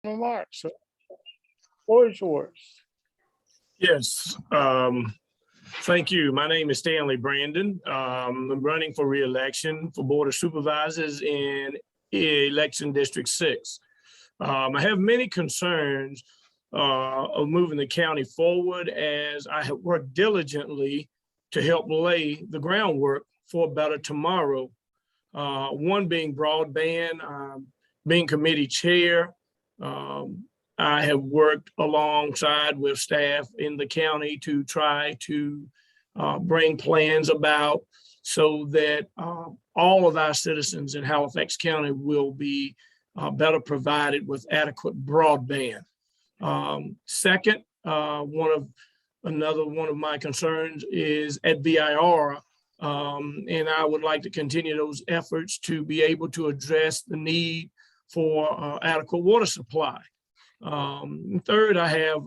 remarks. So, floor is yours. Yes, thank you. My name is Stanley Brandon. I'm running for re-election for Board of Supervisors in Election District 6. I have many concerns of moving the county forward as I have worked diligently to help lay the groundwork for a better tomorrow. One being broadband, being committee chair. I have worked alongside with staff in the county to try to bring plans about so that all of our citizens in Halifax County will be better provided with adequate broadband. Second, another one of my concerns is at VIR, and I would like to continue those efforts to be able to address the need for adequate water supply. Third, I have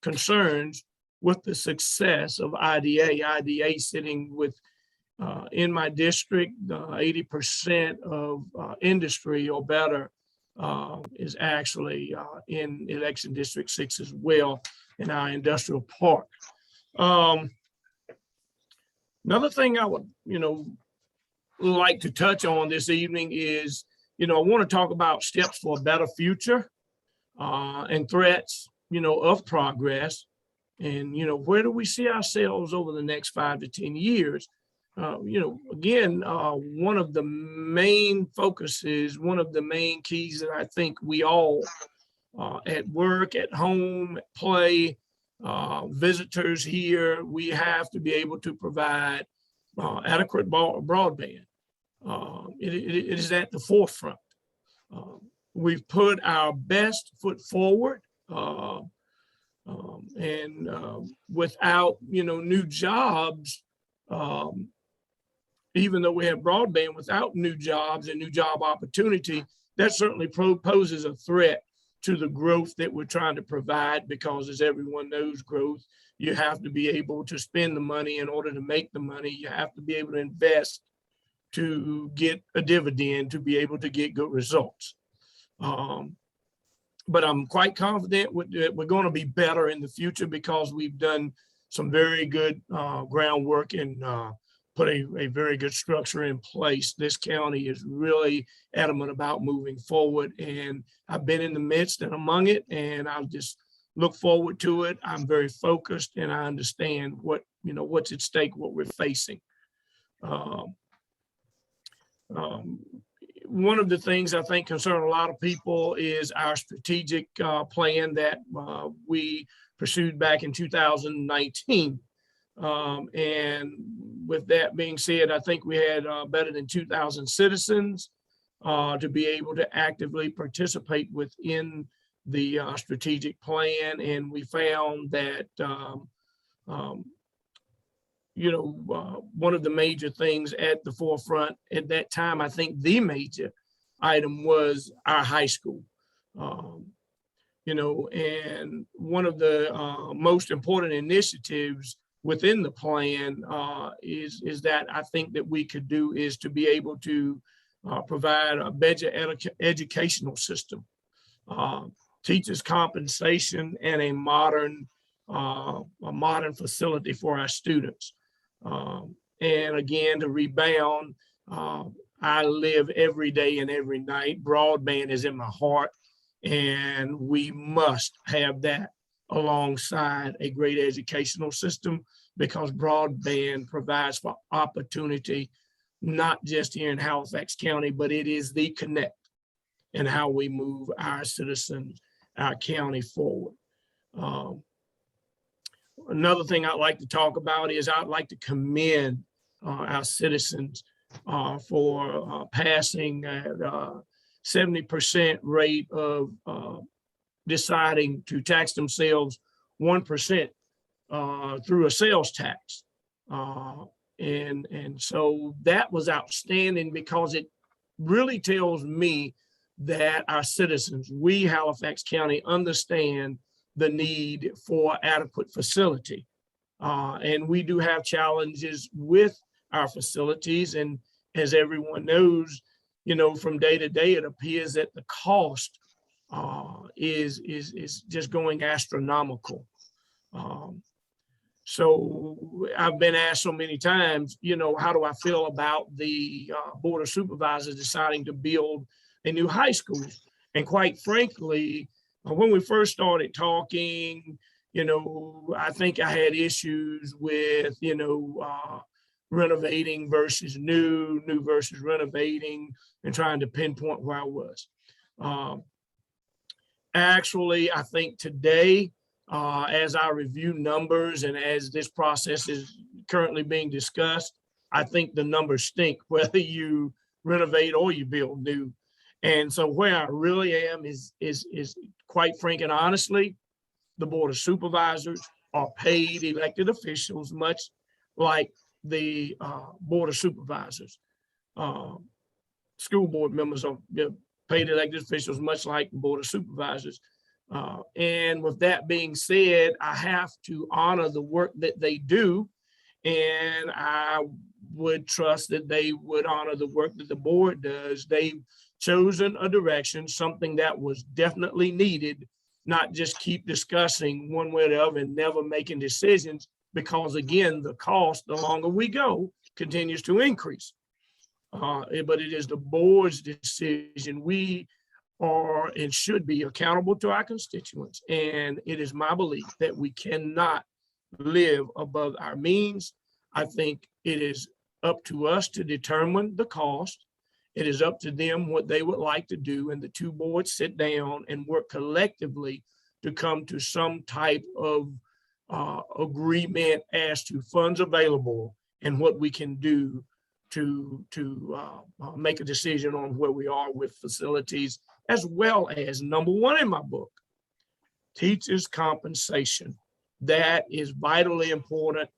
concerns with the success of IDA. IDA sitting with in my district, 80% of industry or better is actually in election district 6 as well in our industrial park. Another thing I would, like to touch on this evening is, I want to talk about steps for a better future and threats, of progress. And, where do we see ourselves over the next 5 to 10 years? Again, one of the main focuses, one of the main keys that I think we all at work, at home, at play, visitors here, we have to be able to provide adequate broadband. It is at the forefront. We've put our best foot forward, and without new jobs, even though we have broadband, without new jobs and new job opportunity, that certainly poses a threat to the growth that we're trying to provide, because as everyone knows, growth, you have to be able to spend the money in order to make the money. You have to be able to invest to get a dividend, to be able to get good results. But I'm quite confident we're going to be better in the future, because we've done some very good groundwork and put a very good structure in place. This county is really adamant about moving forward, and I've been in the midst and among it, and I'll just look forward to it. I'm very focused, and I understand what's at stake, what we're facing. One of the things I think concern a lot of people is our strategic plan that we pursued back in 2019. And with that being said, I think we had better than 2,000 citizens to be able to actively participate within the strategic plan. And we found that, one of the major things at the forefront at that time, I think the major item was our high school. And one of the most important initiatives within the plan is that I think that we could do is to be able to provide a better educational system, teachers compensation, and a modern facility for our students. And again, to rebound, I live every day and every night. Broadband is in my heart, and we must have that alongside a great educational system, because broadband provides for opportunity, not just here in Halifax County, but it is the connect in how we move our citizens, our county forward. Another thing I'd like to talk about is I'd like to commend our citizens for passing a 70% rate of deciding to tax themselves 1% through a sales tax. And so that was outstanding, because it really tells me that our citizens, we Halifax County, understand the need for adequate facility. And we do have challenges with our facilities. And as everyone knows, from day to day, it appears that the cost is just going astronomical. So I've been asked so many times, how do I feel about the Board of Supervisors deciding to build a new high school? And quite frankly, when we first started talking, I think I had issues with, renovating versus new versus renovating, and trying to pinpoint where I was. Actually, I think today, as I review numbers and as this process is currently being discussed, I think the numbers stink, whether you renovate or you build new. And so where I really am is quite frank and honestly, the Board of Supervisors are paid elected officials, much like the Board of Supervisors. School board members are paid elected officials, much like the Board of Supervisors. And with that being said, I have to honor the work that they do. And I would trust that they would honor the work that the board does. They've chosen a direction, something that was definitely needed, not just keep discussing one way or the other and never making decisions, because again, the cost, the longer we go, continues to increase. But it is the board's decision. We are and should be accountable to our constituents. And it is my belief that we cannot live above our means. I think it is up to us to determine the cost. It is up to them what they would like to do, and the two boards sit down and work collectively to come to some type of agreement as to funds available and what we can do to make a decision on where we are with facilities, as well as number one in my book, teachers' compensation. That is vitally important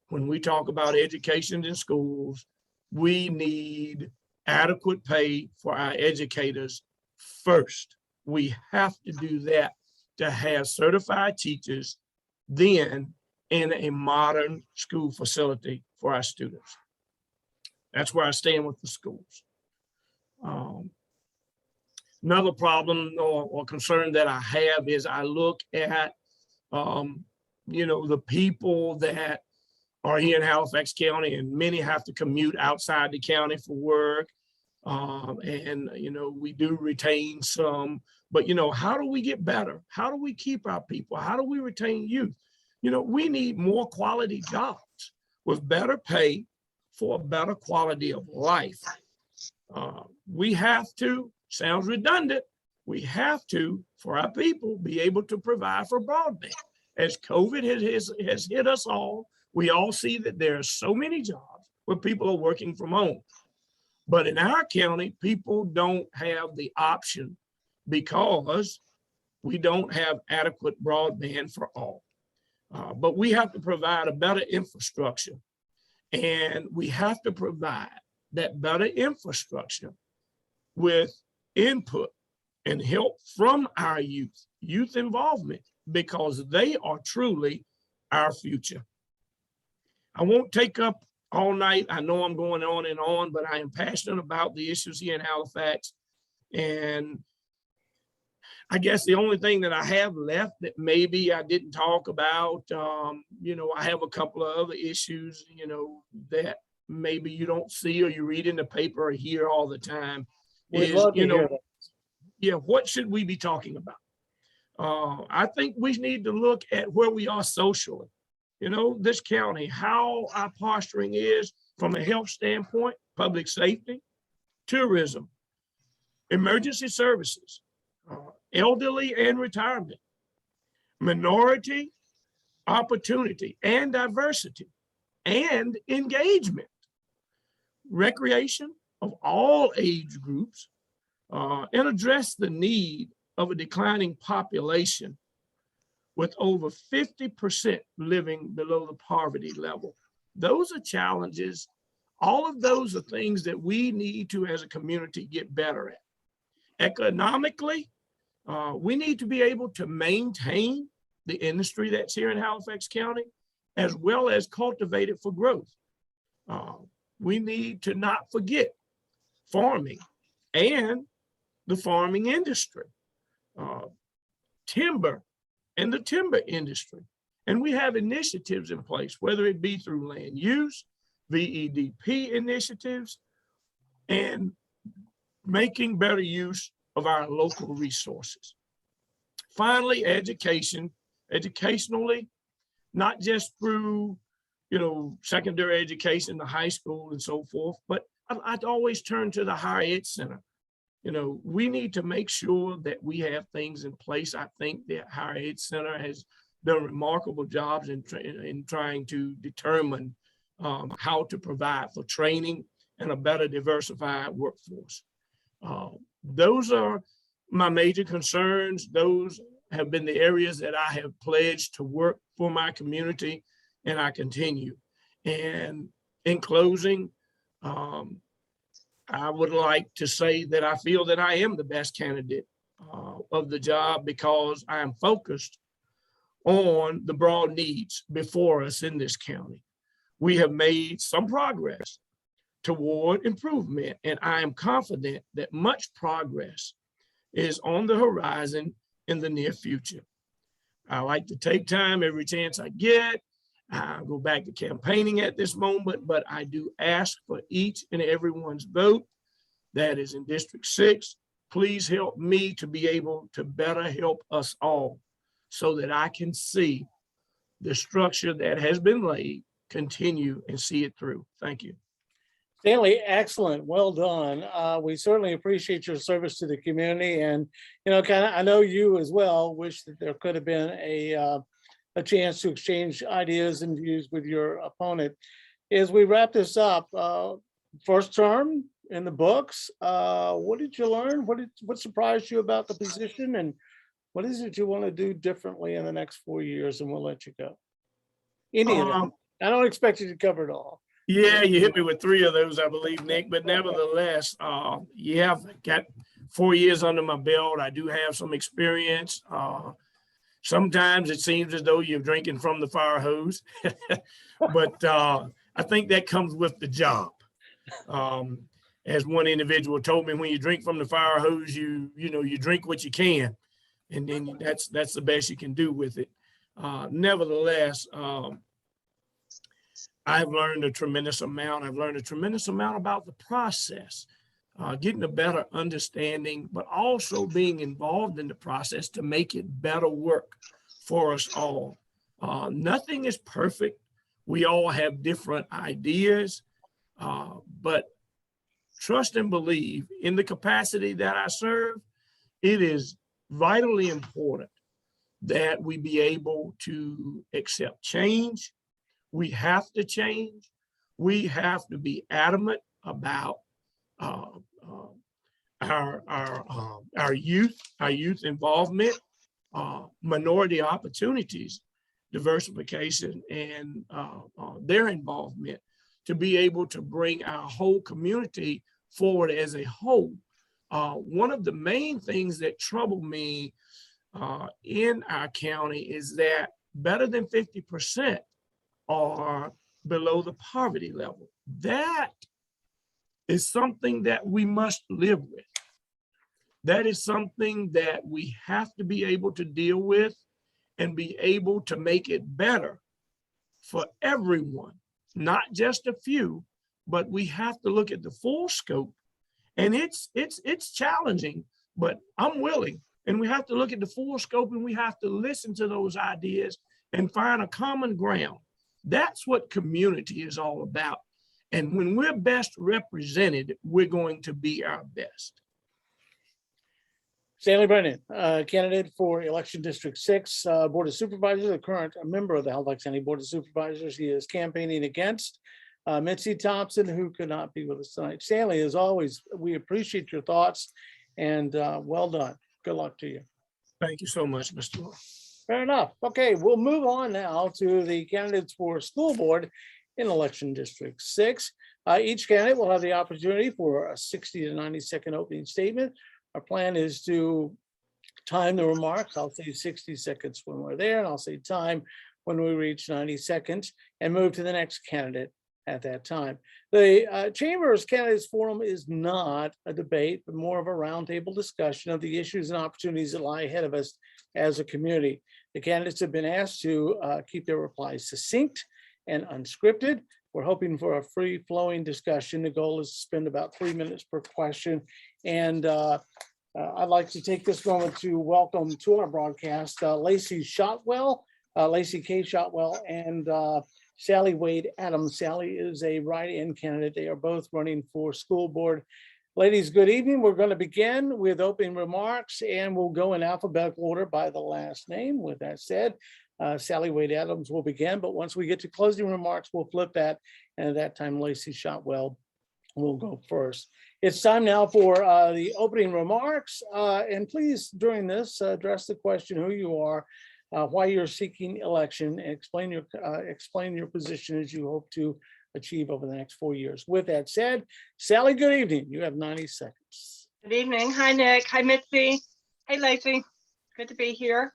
when we talk about education in schools. We need adequate pay for our educators first. We have to do that to have certified teachers then in a modern school facility for our students. That's where I stand with the schools. Another problem or concern that I have is I look at, the people that are here in Halifax County, and many have to commute outside the county for work. And we do retain some, but how do we get better? How do we keep our people? How do we retain youth? We need more quality jobs with better pay for a better quality of life. We have to, sounds redundant, we have to, for our people, be able to provide for broadband. As COVID has hit us all, we all see that there are so many jobs where people are working from home. But in our county, people don't have the option because we don't have adequate broadband for all. But we have to provide a better infrastructure, and we have to provide that better infrastructure with input and help from our youth involvement, because they are truly our future. I won't take up all night. I know I'm going on and on, but I am passionate about the issues here in Halifax. And I guess the only thing that I have left that maybe I didn't talk about, I have a couple of other issues, that maybe you don't see or you read in the paper or hear all the time. We'd love to hear that. Yeah, what should we be talking about? I think we need to look at where we are socially. This county, how our posturing is from a health standpoint, public safety, tourism, emergency services, elderly and retirement, minority, opportunity and diversity, and engagement, recreation of all age groups, and address the need of a declining population with over 50% living below the poverty level. Those are challenges. All of those are things that we need to, as a community, get better at. Economically, we need to be able to maintain the industry that's here in Halifax County, as well as cultivate it for growth. We need to not forget farming and the farming industry. timber and the timber industry. And we have initiatives in place, whether it be through land use, VEDP initiatives, and making better use of our local resources. Finally, educationally, not just through, secondary education, the high school and so forth, but I'd always turn to the higher ed center. We need to make sure that we have things in place. I think the higher ed center has done remarkable jobs in trying to determine how to provide for training and a better diversified workforce. Those are my major concerns. Those have been the areas that I have pledged to work for my community, and I continue. And in closing, I would like to say that I feel that I am the best candidate of the job because I am focused on the broad needs before us in this county. We have made some progress toward improvement, and I am confident that much progress is on the horizon in the near future. I like to take time every chance I get. I go back to campaigning at this moment, but I do ask for each and everyone's vote that is in District 6. Please help me to be able to better help us all so that I can see the structure that has been laid continue and see it through. Thank you. Stanley, excellent. Well done. We certainly appreciate your service to the community. And, I know you as well wish that there could have been a chance to exchange ideas and views with your opponent. As we wrap this up, first term in the books, what did you learn? What surprised you about the position? And what is it you want to do differently in the next 4 years? And we'll let you go. I don't expect you to cover it all. Yeah, you hit me with 3 of those, I believe, Nick, but nevertheless, yeah, I've got 4 years under my belt. I do have some experience. Sometimes it seems as though you're drinking from the fire hose, but I think that comes with the job. As one individual told me, when you drink from the fire hose, you drink what you can, and then that's the best you can do with it. Nevertheless, I've learned a tremendous amount. I've learned a tremendous amount about the process, getting a better understanding, but also being involved in the process to make it better work for us all. Nothing is perfect. We all have different ideas, but trust and believe in the capacity that I serve. It is vitally important that we be able to accept change. We have to change. We have to be adamant about our youth involvement, minority opportunities, diversification, and their involvement to be able to bring our whole community forward as a whole. One of the main things that trouble me in our county is that better than 50% are below the poverty level. That is something that we must live with. That is something that we have to be able to deal with and be able to make it better for everyone, not just a few, but we have to look at the full scope. And it's challenging, but I'm willing. And we have to look at the full scope, and we have to listen to those ideas and find a common ground. That's what community is all about. And when we're best represented, we're going to be our best. Stanley Brennan, candidate for election District 6 Board of Supervisors, a current member of the Halifax County Board of Supervisors. He is campaigning against Mitzi Thompson, who could not be with us tonight. Stanley, as always, we appreciate your thoughts, and well done. Good luck to you. Thank you so much, Mr. Moore. Fair enough. Okay, we'll move on now to the candidates for school board in election District 6. Each candidate will have the opportunity for a 60 to 90 second opening statement. Our plan is to time the remarks. I'll say 60 seconds when we're there, and I'll say time when we reach 90 seconds, and move to the next candidate at that time. The Chamber's Candidates Forum is not a debate, but more of a roundtable discussion of the issues and opportunities that lie ahead of us as a community. The candidates have been asked to keep their replies succinct and unscripted. We're hoping for a free-flowing discussion. The goal is to spend about 3 minutes per question. And I'd like to take this moment to welcome to our broadcast Lacey Shotwell, Lacey K. Shotwell, and Sally Wade Adams. Sally is a write-in candidate. They are both running for school board. Ladies, good evening. We're going to begin with opening remarks, and we'll go in alphabetical order by the last name. With that said, Sally Wade Adams will begin, but once we get to closing remarks, we'll flip that, and at that time, Lacey Shotwell will go first. It's time now for the opening remarks, and please, during this, address the question who you are, why you're seeking election, and explain your position as you hope to achieve over the next 4 years. With that said, Sally, good evening. You have 90 seconds. Good evening. Hi, Nick. Hi, Mitzi. Hey, Lacey. Good to be here.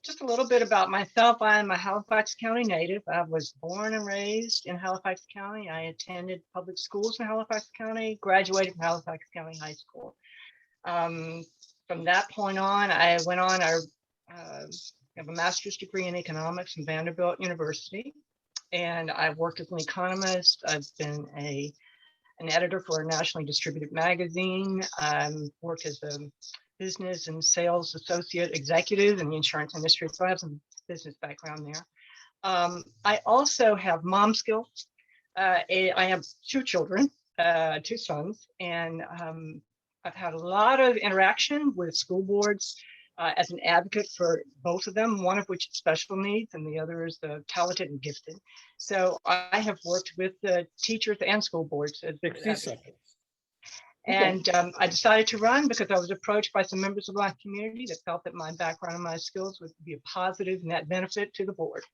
Just a little bit about myself. I am a Halifax County native. I was born and raised in Halifax County. I attended public schools in Halifax County, graduated from Halifax County High School. From that point on, I went on, I have a master's degree in economics from Vanderbilt University. And I've worked as an economist. I've been an editor for a nationally distributed magazine. Worked as a business and sales associate executive in the insurance industry. So I have some business background there. I also have mom skills. I have 2 children, 2 sons, and I've had a lot of interaction with school boards as an advocate for both of them, one of which is special needs and the other is the talented and gifted. So I have worked with the teachers and school boards. 60 seconds. And I decided to run because I was approached by some members of my community that felt that my background and my skills would be a positive net benefit to the board.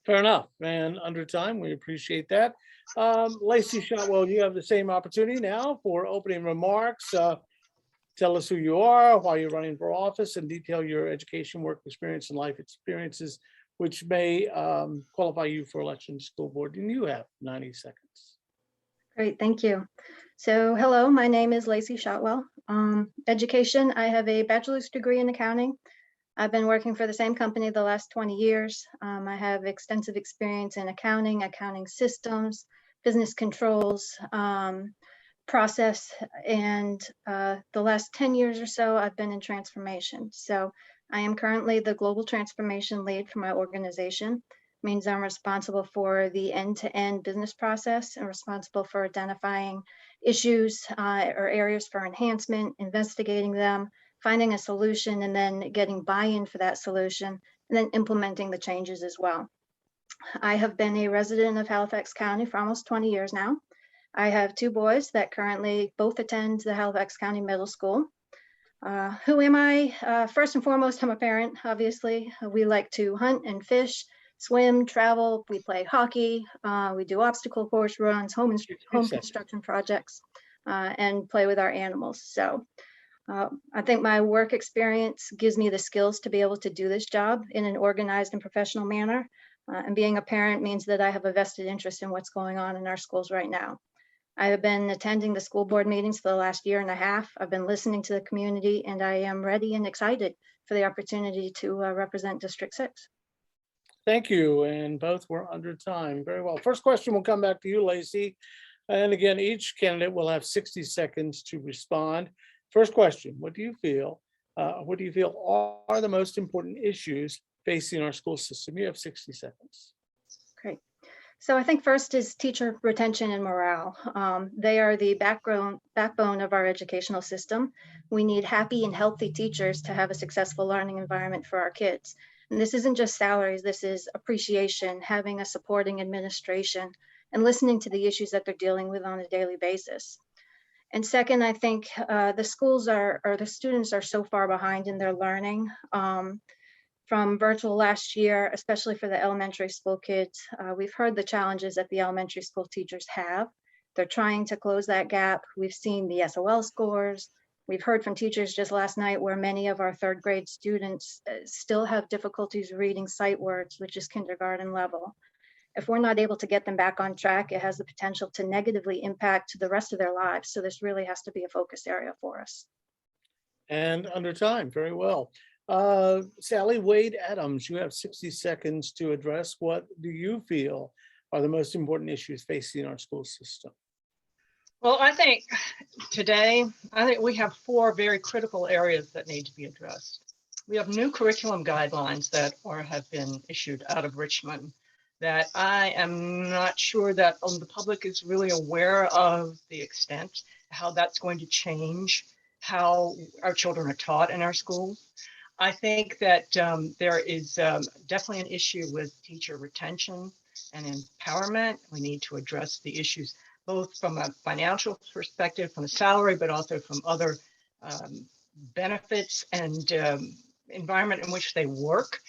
Fair enough, and under time, we appreciate that. Lacey Shotwell, you have the same opportunity now for opening remarks. Tell us who you are, why you're running for office, and detail your education, work experience, and life experiences, which may qualify you for election to school board. And you have 90 seconds. Great, thank you. So hello, my name is Lacey Shotwell. Education, I have a bachelor's degree in accounting. I've been working for the same company the last 20 years. I have extensive experience in accounting, accounting systems, business controls, process, and the last 10 years or so I've been in transformation. So I am currently the global transformation lead for my organization. Means I'm responsible for the end-to-end business process and responsible for identifying issues or areas for enhancement, investigating them, finding a solution, and then getting buy-in for that solution, and then implementing the changes as well. I have been a resident of Halifax County for almost 20 years now. I have 2 boys that currently both attend the Halifax County Middle School. Who am I? First and foremost, I'm a parent, obviously. We like to hunt and fish, swim, travel. We play hockey. We do obstacle course runs, home construction projects, and play with our animals. So I think my work experience gives me the skills to be able to do this job in an organized and professional manner. And being a parent means that I have a vested interest in what's going on in our schools right now. I have been attending the school board meetings for the last 1.5 years. I've been listening to the community, and I am ready and excited for the opportunity to represent District 6. Thank you, and both were under time. Very well. First question will come back to you, Lacey. And again, each candidate will have 60 seconds to respond. First question, what do you feel are the most important issues facing our school system? You have 60 seconds. Great. So I think first is teacher retention and morale. They are the backbone of our educational system. We need happy and healthy teachers to have a successful learning environment for our kids. And this isn't just salaries, this is appreciation, having a supporting administration, and listening to the issues that they're dealing with on a daily basis. And second, I think the students are so far behind in their learning. From virtual last year, especially for the elementary school kids, we've heard the challenges that the elementary school teachers have. They're trying to close that gap. We've seen the SOL scores. We've heard from teachers just last night where many of our 3rd grade students still have difficulties reading sight words, which is kindergarten level. if we're not able to get them back on track, it has the potential to negatively impact the rest of their lives. So this really has to be a focus area for us. And under time, very well. Sally Wade Adams, you have 60 seconds to address. What do you feel are the most important issues facing our school system? Well, I think today, we have 4 very critical areas that need to be addressed. We have new curriculum guidelines that have been issued out of Richmond that I am not sure that the public is really aware of the extent, how that's going to change how our children are taught in our schools. I think that there is definitely an issue with teacher retention and empowerment. We need to address the issues both from a financial perspective, from the salary, but also from other benefits and environment in which they work,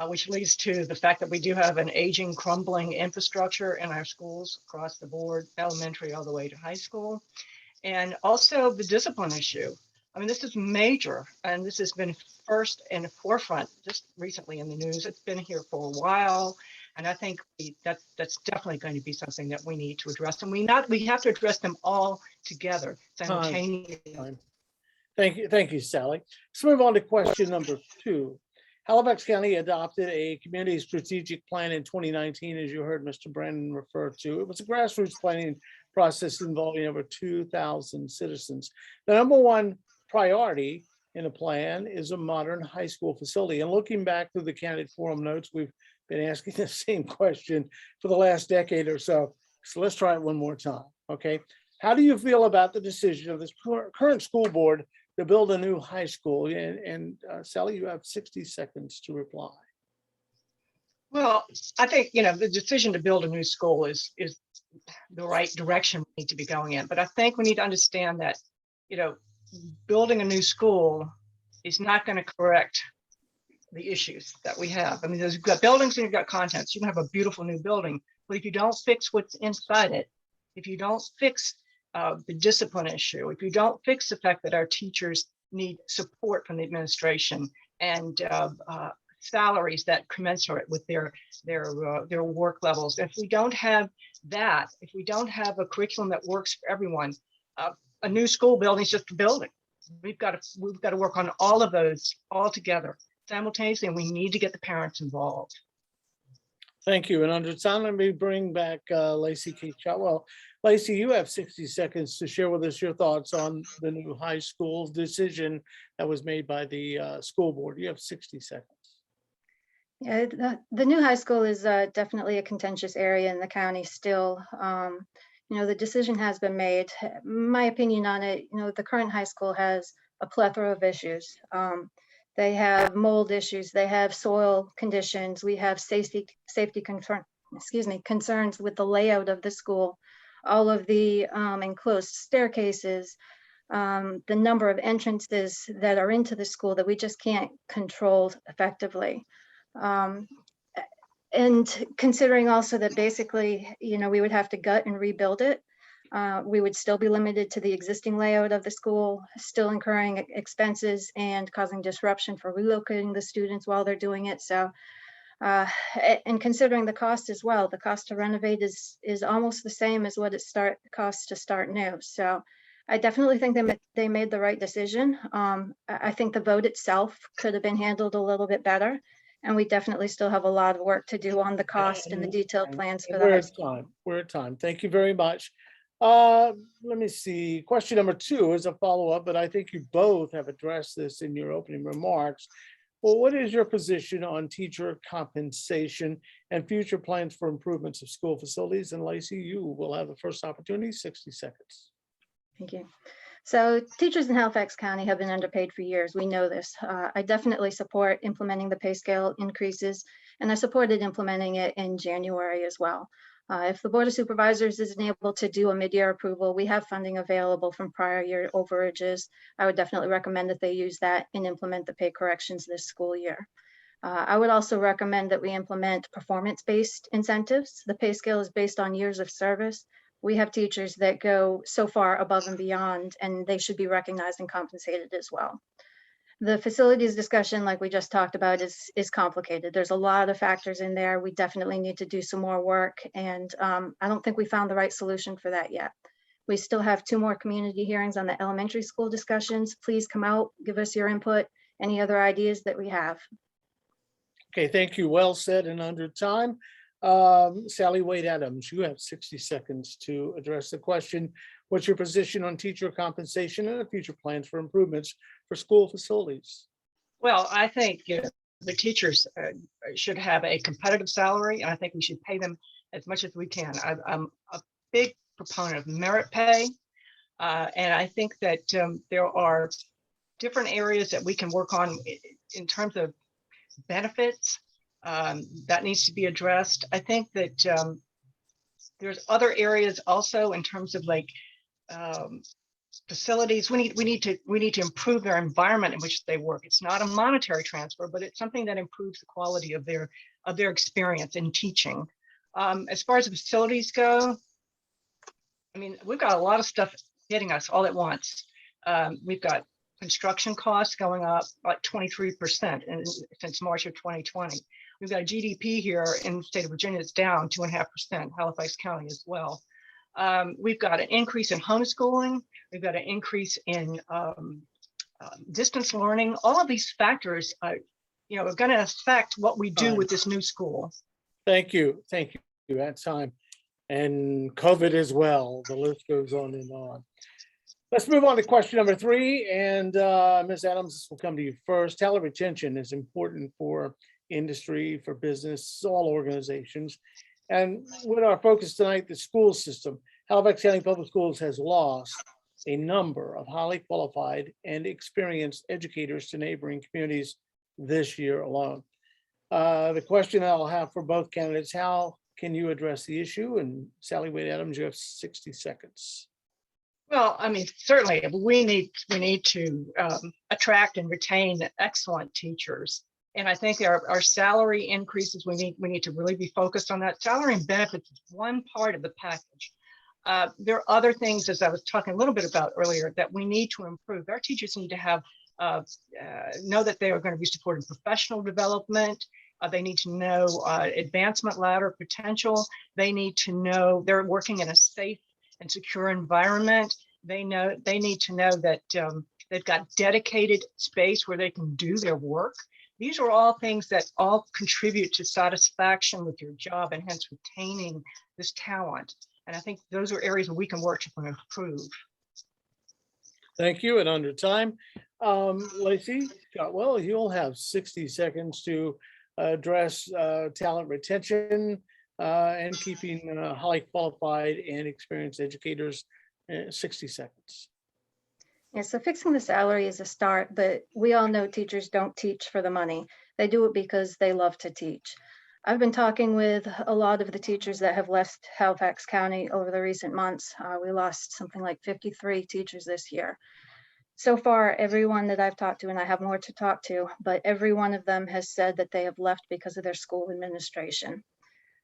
which leads to the fact that we do have an aging, crumbling infrastructure in our schools across the board, elementary all the way to high school. And also the discipline issue. I mean, this is major, and this has been first in the forefront just recently in the news. It's been here for a while, and I think that's definitely going to be something that we need to address. And we have to address them all together simultaneously. Thank you, Sally. Let's move on to question number 2. Halifax County adopted a community strategic plan in 2019, as you heard Mr. Brandon refer to. It was a grassroots planning process involving over 2,000 citizens. The number one priority in the plan is a modern high school facility. And looking back through the Candid Forum notes, we've been asking the same question for the last decade or so. So let's try it one more time, okay? How do you feel about the decision of this current school board to build a new high school? And Sally, you have 60 seconds to reply. Well, I think, the decision to build a new school is the right direction we need to be going in. But I think we need to understand that, building a new school is not going to correct the issues that we have. I mean, you've got buildings and you've got contents. You can have a beautiful new building, but if you don't fix what's inside it, if you don't fix the discipline issue, if you don't fix the fact that our teachers need support from the administration and salaries that commensurate with their work levels, if we don't have that, if we don't have a curriculum that works for everyone, a new school building is just a building. We've got to work on all of those all together simultaneously, and we need to get the parents involved. Thank you. And under time, let me bring back Lacey Keith Shotwell. Lacey, you have 60 seconds to share with us your thoughts on the new high school decision that was made by the school board. You have 60 seconds. Yeah, the new high school is definitely a contentious area in the county still. The decision has been made. My opinion on it, the current high school has a plethora of issues. They have mold issues, they have soil conditions, we have safety concerns with the layout of the school, all of the enclosed staircases, the number of entrances that are into the school that we just can't control effectively. And considering also that basically, we would have to gut and rebuild it. We would still be limited to the existing layout of the school, still incurring expenses and causing disruption for relocating the students while they're doing it. So, and considering the cost as well, the cost to renovate is almost the same as what it costs to start new. So I definitely think they made the right decision. I think the vote itself could have been handled a little bit better. And we definitely still have a lot of work to do on the cost and the detailed plans for that. We're at time. Thank you very much. Let me see. Question number 2 is a follow-up, but I think you both have addressed this in your opening remarks. Well, what is your position on teacher compensation and future plans for improvements of school facilities? And Lacey, you will have the first opportunity, 60 seconds. Thank you. So teachers in Halifax County have been underpaid for years. We know this. I definitely support implementing the pay scale increases, and I supported implementing it in January as well. If the Board of Supervisors isn't able to do a mid-year approval, we have funding available from prior year overages. I would definitely recommend that they use that and implement the pay corrections this school year. I would also recommend that we implement performance-based incentives. The pay scale is based on years of service. We have teachers that go so far above and beyond, and they should be recognized and compensated as well. The facilities discussion, like we just talked about, is complicated. There's a lot of factors in there. We definitely need to do some more work, and I don't think we found the right solution for that yet. We still have 2 more community hearings on the elementary school discussions. Please come out, give us your input, any other ideas that we have. Okay, thank you. Well said and under time. Sally Wade Adams, you have 60 seconds to address the question. What's your position on teacher compensation and the future plans for improvements for school facilities? Well, I think the teachers should have a competitive salary, and I think we should pay them as much as we can. I'm a big proponent of merit pay, and I think that there are different areas that we can work on in terms of benefits that needs to be addressed. I think that there's other areas also in terms of like facilities. We need to improve their environment in which they work. It's not a monetary transfer, but it's something that improves the quality of their experience in teaching. As far as the facilities go, I mean, we've got a lot of stuff hitting us all at once. We've got construction costs going up like 23% since March of 2020. We've got GDP here in the state of Virginia, it's down 2.5%, Halifax County as well. We've got an increase in homeschooling. We've got an increase in distance learning. All of these factors, are going to affect what we do with this new school. Thank you. Thank you. That time. And COVID as well. The list goes on and on. Let's move on to question number 3. And Ms. Adams, this will come to you first. Talent retention is important for industry, for business, all organizations. And with our focus tonight, the school system, Halifax County Public Schools has lost a number of highly qualified and experienced educators to neighboring communities this year alone. The question I'll have for both candidates, how can you address the issue? And Sally Wade Adams, you have 60 seconds. Well, I mean, certainly we need to attract and retain excellent teachers. And I think our salary increases, we need to really be focused on that. Salary and benefits is one part of the package. There are other things, as I was talking a little bit about earlier, that we need to improve. Our teachers need to have know that they are going to be supported professional development. They need to know advancement ladder potential. They need to know they're working in a safe and secure environment. They need to know that they've got dedicated space where they can do their work. These are all things that all contribute to satisfaction with your job and hence retaining this talent. And I think those are areas where we can work to improve. Thank you. And under time, Lacey Shotwell, you'll have 60 seconds to address talent retention and keeping highly qualified and experienced educators. 60 seconds. Yeah, so fixing the salary is a start, but we all know teachers don't teach for the money. They do it because they love to teach. I've been talking with a lot of the teachers that have left Halifax County over the recent months. We lost something like 53 teachers this year. So far, everyone that I've talked to, and I have more to talk to, but every one of them has said that they have left because of their school administration.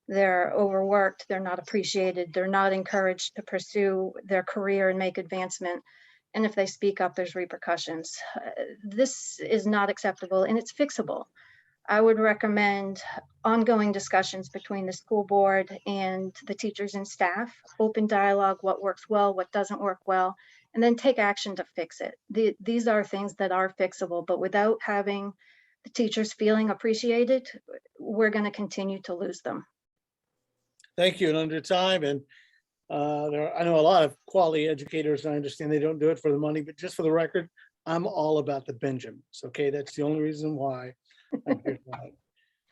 They're overworked, they're not appreciated, they're not encouraged to pursue their career and make advancement. And if they speak up, there's repercussions. This is not acceptable and it's fixable. I would recommend ongoing discussions between the school board and the teachers and staff, open dialogue, what works well, what doesn't work well, and then take action to fix it. These are things that are fixable, but without having the teachers feeling appreciated, we're going to continue to lose them. Thank you. And under time, and I know a lot of quality educators, and I understand they don't do it for the money, but just for the record, I'm all about the Benjamins. Okay, that's the only reason why I'm here tonight.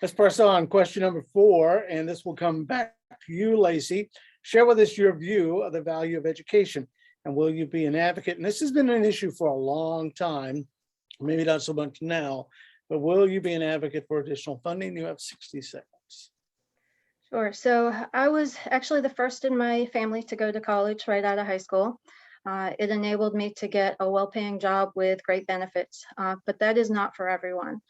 Let's press on. Question number 4, and this will come back to you, Lacey. Share with us your view of the value of education, and will you be an advocate? And this has been an issue for a long time, maybe not so much now, but will you be an advocate for additional funding? You have 60 seconds. Sure. So I was actually the first in my family to go to college right out of high school. It enabled me to get a well-paying job with great benefits, but that is not for everyone.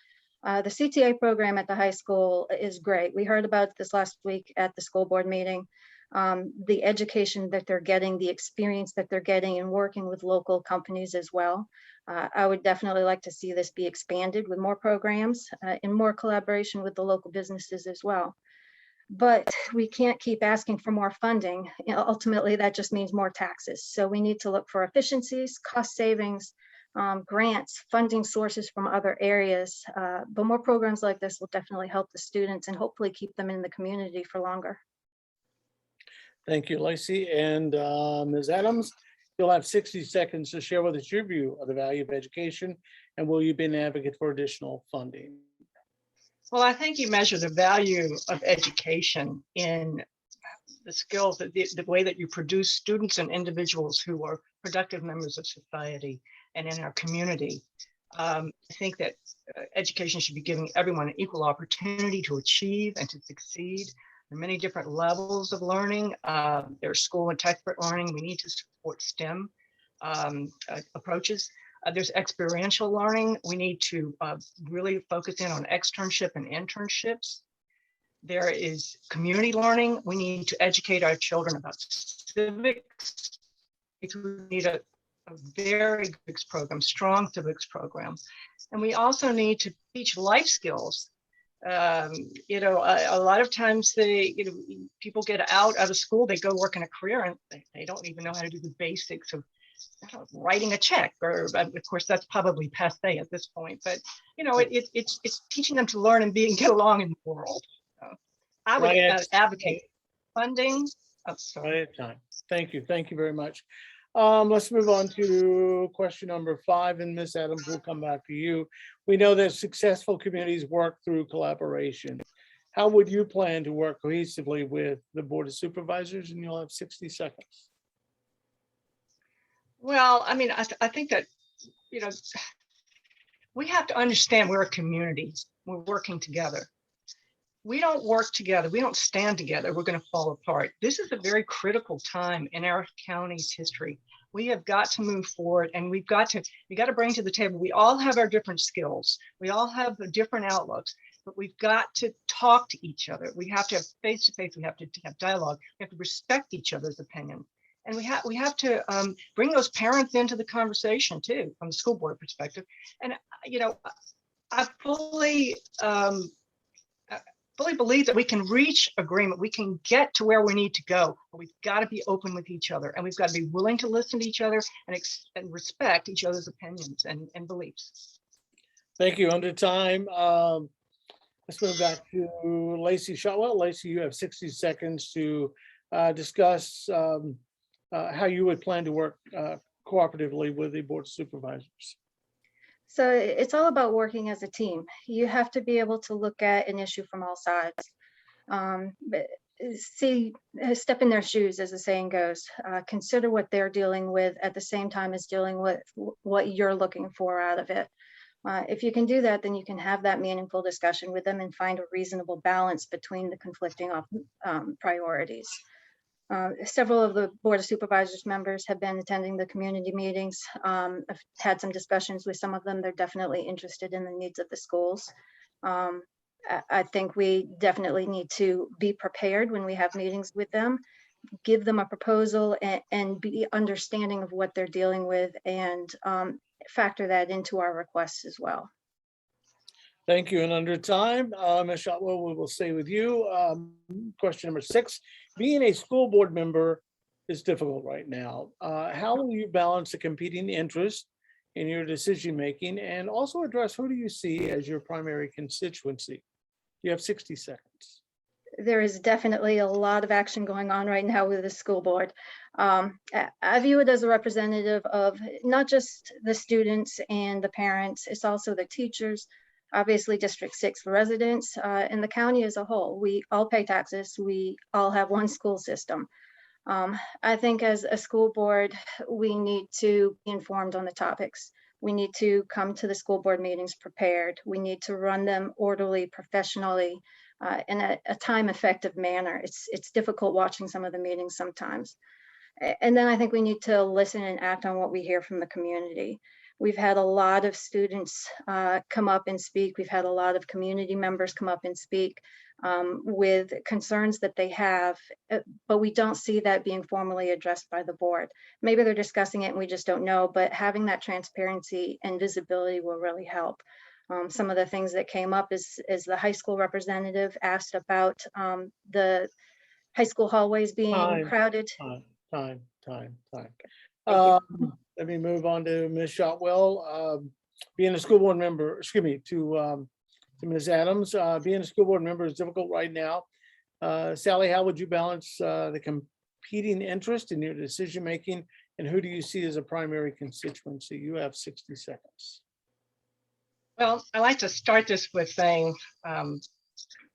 The CTA program at the high school is great. We heard about this last week at the school board meeting. the education that they're getting, the experience that they're getting in working with local companies as well. I would definitely like to see this be expanded with more programs and more collaboration with the local businesses as well. But we can't keep asking for more funding. Ultimately, that just means more taxes. So we need to look for efficiencies, cost savings, grants, funding sources from other areas. But more programs like this will definitely help the students and hopefully keep them in the community for longer. Thank you, Lacey. And Ms. Adams, you'll have 60 seconds to share with us your view of the value of education, and will you be an advocate for additional funding? Well, I think you measure the value of education in the skills, the way that you produce students and individuals who are productive members of society and in our community. I think that education should be giving everyone an equal opportunity to achieve and to succeed. There are many different levels of learning. There's school and textbook learning. We need to support STEM approaches. There's experiential learning. We need to really focus in on externship and internships. There is community learning. We need to educate our children about civics. We need a very civics program, strong civics program. And we also need to teach life skills. A lot of times people get out of school, they go work in a career and they don't even know how to do the basics of writing a check, or of course that's probably passe at this point, but it's teaching them to learn and get along in the world. So I would advocate funding. Oh, sorry. Right at time. Thank you very much. Let's move on to question number 5, and Ms. Adams, will come back to you. We know that successful communities work through collaboration. How would you plan to work cohesively with the Board of Supervisors? And you'll have 60 seconds. Well, I mean, I think that, we have to understand we're a community. We're working together. We don't work together. We don't stand together. We're going to fall apart. This is a very critical time in our county's history. We have got to move forward, and we got to bring to the table. We all have our different skills. We all have different outlooks, but we've got to talk to each other. We have to have face-to-face. We have to have dialogue. We have to respect each other's opinion. And we have to bring those parents into the conversation too, from the school board perspective. And I fully believe that we can reach agreement. We can get to where we need to go, but we've got to be open with each other, and we've got to be willing to listen to each other and respect each other's opinions and beliefs. Thank you. Under time, let's move back to Lacey Shotwell. Lacey, you have 60 seconds to discuss how you would plan to work cooperatively with the Board of Supervisors. So it's all about working as a team. You have to be able to look at an issue from all sides. Step in their shoes, as the saying goes. Consider what they're dealing with at the same time as dealing with what you're looking for out of it. If you can do that, then you can have that meaningful discussion with them and find a reasonable balance between the conflicting priorities. Several of the Board of Supervisors members have been attending the community meetings. I've had some discussions with some of them. They're definitely interested in the needs of the schools. I think we definitely need to be prepared when we have meetings with them, give them a proposal and be understanding of what they're dealing with, and factor that into our requests as well. Thank you. And under time, Ms. Shotwell, we will stay with you. Question number 6, being a school board member is difficult right now. How will you balance the competing interests in your decision-making, and also address who do you see as your primary constituency? You have 60 seconds. There is definitely a lot of action going on right now with the school board. I view it as a representative of not just the students and the parents, it's also the teachers, obviously District 6 residents, and the county as a whole. We all pay taxes. We all have one school system. I think as a school board, we need to be informed on the topics. We need to come to the school board meetings prepared. We need to run them orderly, professionally, in a time-effective manner. It's difficult watching some of the meetings sometimes. And then I think we need to listen and act on what we hear from the community. We've had a lot of students come up and speak. We've had a lot of community members come up and speak with concerns that they have, but we don't see that being formally addressed by the board. Maybe they're discussing it and we just don't know, but having that transparency and visibility will really help. Some of the things that came up is the high school representative asked about the high school hallways being Time. crowded. Time. Thank you. Let me move on to Ms. Shotwell. Being a school board member, excuse me, to Ms. Adams, being a school board member is difficult right now. Sally, how would you balance the competing interest in your decision-making, and who do you see as a primary constituency? You have 60 seconds. Well, I like to start this with saying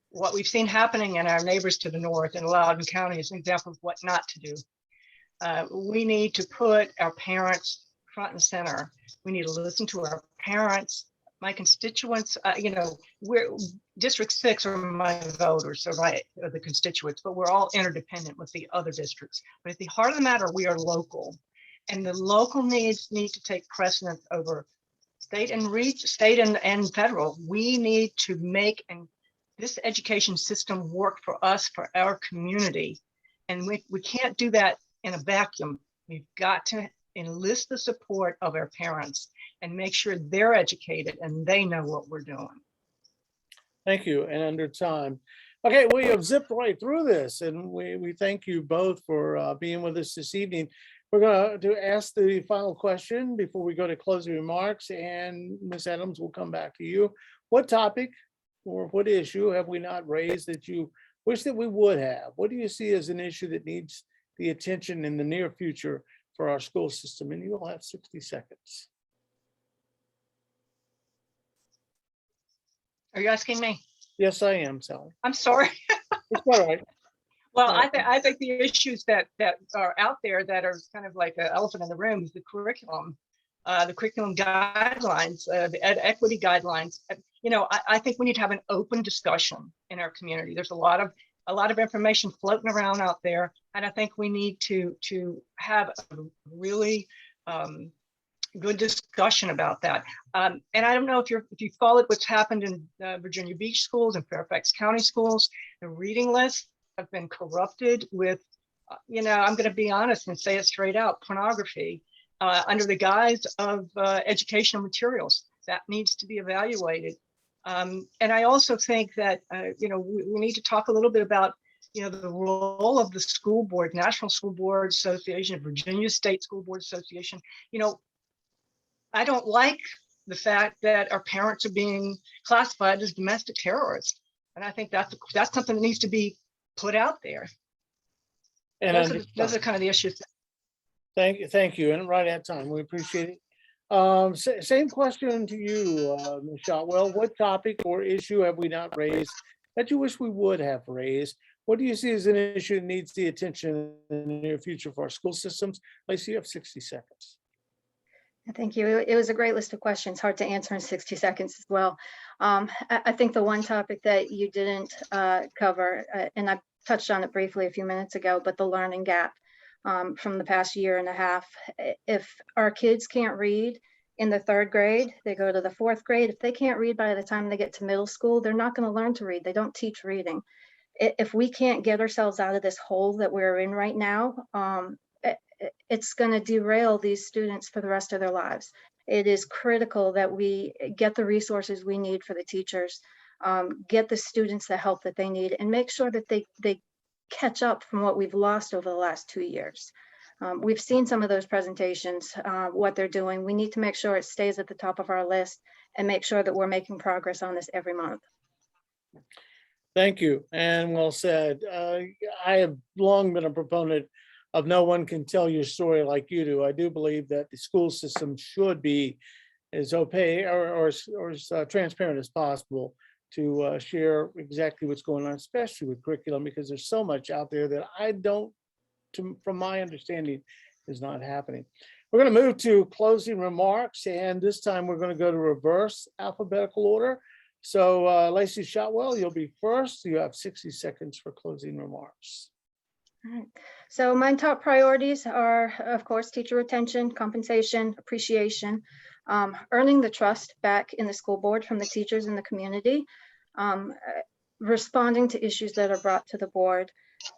what we've seen happening in our neighbors to the north in Loudoun County is an example of what not to do. We need to put our parents front and center. We need to listen to our parents. My constituents, we're District 6 are my voters, so the constituents, but we're all interdependent with the other districts. But at the heart of the matter, we are local, and the local needs need to take precedence over state and federal. We need to make this education system work for us, for our community, and we can't do that in a vacuum. We've got to enlist the support of our parents and make sure they're educated and they know what we're doing. Thank you, and under time. Okay, we have zipped right through this, and we thank you both for being with us this evening. We're going to ask the final question before we go to closing remarks, and Ms. Adams will come back to you. What topic or what issue have we not raised that you wish that we would have? What do you see as an issue that needs the attention in the near future for our school system? And you will have 60 seconds. Are you asking me? Yes, I am, Sally. I'm sorry. It's all right. Well, I think the issues that are out there that are kind of like an elephant in the room is the curriculum guidelines, the equity guidelines. I think we need to have an open discussion in our community. There's a lot of information floating around out there, and I think we need to have a really good discussion about that. And I don't know if you followed what's happened in Virginia Beach schools and Fairfax County schools. The reading lists have been corrupted with, I'm going to be honest and say it straight out, pornography under the guise of educational materials. That needs to be evaluated. And I also think that, we need to talk a little bit about, the role of the school board, National School Board Association, Virginia State School Board Association. I don't like the fact that our parents are being classified as domestic terrorists. And I think that's something that needs to be put out there. And those are kind of the issues. Thank you. And right at time, we appreciate it. Same question to you, Ms. Shotwell. What topic or issue have we not raised that you wish we would have raised? What do you see as an issue that needs the attention in the near future for our school systems? Lacey, you have 60 seconds. Thank you. It was a great list of questions, hard to answer in 60 seconds as well. I think the one topic that you didn't cover, and I touched on it briefly a few minutes ago, but the learning gap from the past year and a half. If our kids can't read in the 3rd grade, they go to the 4th grade. If they can't read by the time they get to middle school, they're not going to learn to read. They don't teach reading. If we can't get ourselves out of this hole that we're in right now, it's going to derail these students for the rest of their lives. It is critical that we get the resources we need for the teachers, get the students the help that they need, and make sure that they catch up from what we've lost over the last 2 years. We've seen some of those presentations, what they're doing. We need to make sure it stays at the top of our list and make sure that we're making progress on this every month. Thank you, and well said. I have long been a proponent of no one can tell your story like you do. I do believe that the school system should be as opaque or as transparent as possible to share exactly what's going on, especially with curriculum, because there's so much out there that from my understanding, is not happening. We're going to move to closing remarks, and this time we're going to go to reverse alphabetical order. So Lacey Shotwell, you'll be first. You have 60 seconds for closing remarks. All right. So my top priorities are, of course, teacher retention, compensation, appreciation. Earning the trust back in the school board from the teachers in the community, responding to issues that are brought to the board,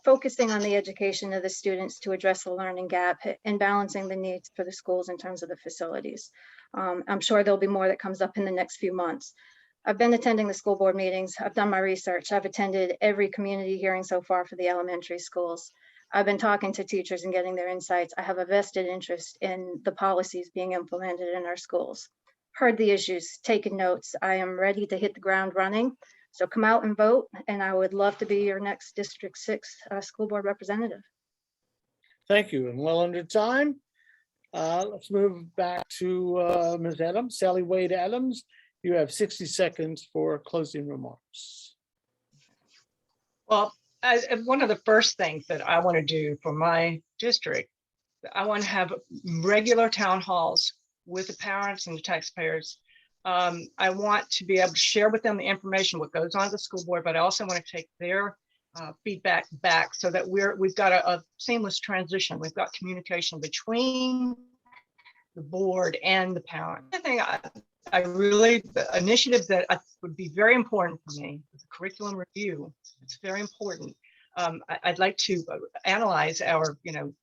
focusing on the education of the students to address the learning gap, and balancing the needs for the schools in terms of the facilities. I'm sure there'll be more that comes up in the next few months. I've been attending the school board meetings. I've done my research. I've attended every community hearing so far for the elementary schools. I've been talking to teachers and getting their insights. I have a vested interest in the policies being implemented in our schools. Heard the issues, taken notes. I am ready to hit the ground running. So come out and vote, and I would love to be your next District 6 school board representative. Thank you, and well under time. Let's move back to Ms. Adams, Sally Wade Adams. You have 60 seconds for closing remarks. Well, one of the first things that I want to do for my district, I want to have regular town halls with the parents and the taxpayers. I want to be able to share with them the information, what goes on at the school board, but I also want to take their feedback back so that we've got a seamless transition. We've got communication between the board and the parent. The thing the initiative that would be very important for me is the curriculum review. It's very important. I'd like to analyze our,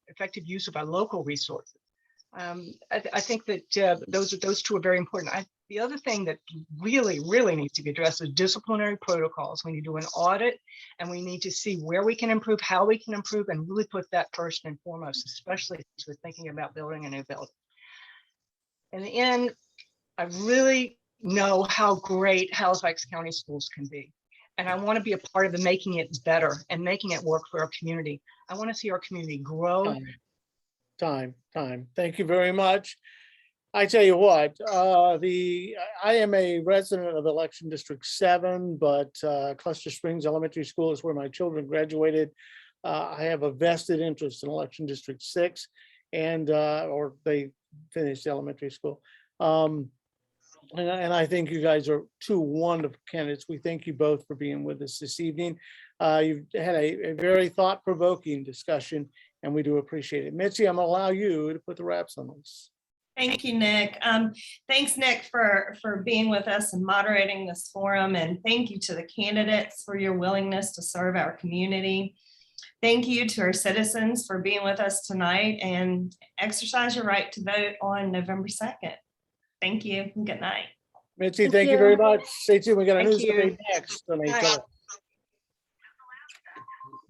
effective use of our local resources. I think that those two are very important. The other thing that really needs to be addressed is disciplinary protocols. We need to do an audit, and we need to see where we can improve, how we can improve, and really put that first and foremost, especially as we're thinking about building a new building. In the end, I really know how great Halifax County schools can be. And I want to be a part of the making it better and making it work for our community. I want to see our community grow. Time. Thank you very much. I tell you what, I am a resident of Election District 7, but Cluster Springs Elementary School is where my children graduated. I have a vested interest in Election District 6, and or they finished elementary school. And I think you guys are two wonderful candidates. We thank you both for being with us this evening. You've had a very thought-provoking discussion, and we do appreciate it. Mitzi, I'm gonna allow you to put the wraps on this. Thank you, Nick. Thanks, Nick, for being with us and moderating this forum. And thank you to the candidates for your willingness to serve our community. Thank you to our citizens for being with us tonight, and exercise your right to vote on November 2nd. Thank you and good night. Mitzi, thank you very much. Stay tuned. We got a Thank news you. update next on HLS.